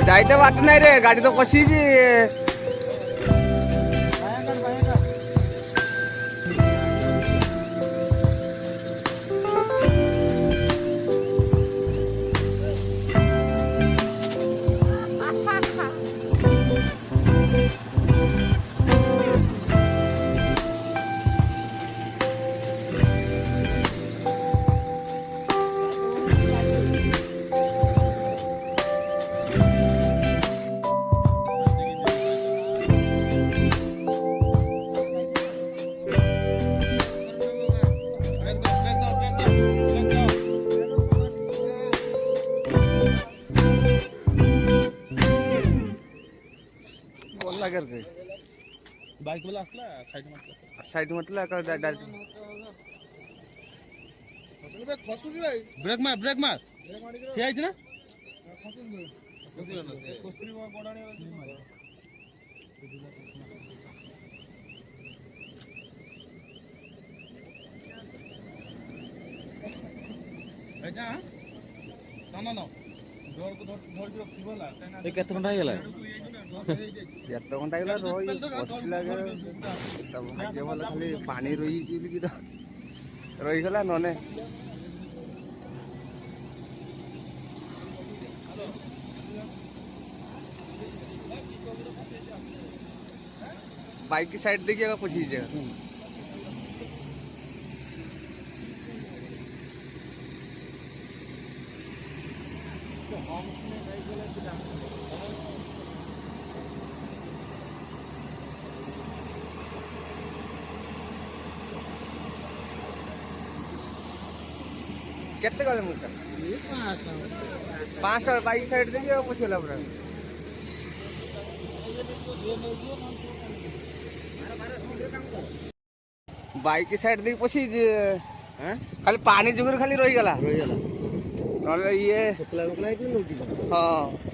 जाइते बाट नहीं रे गाड़ी तो कसी करके बाइक वाला असला साइड मतलब का डायरेक्ट ब्रेक मार ठीक है ना केते घंटा ହେଇଗଲା एत घंटा गला रही बसला भाग्य भल खाली पानी रही रहीगला नने बाइक की साइड देखिए पहुंची जाएगा केते गले मुझे 5टा बाइक साइड देखिए पहुंचला पूरा बाइक की साइड देखिए पहुंची खाली पानी जुगर खाली रही गला ये शुक्ला शुक्ला हाँ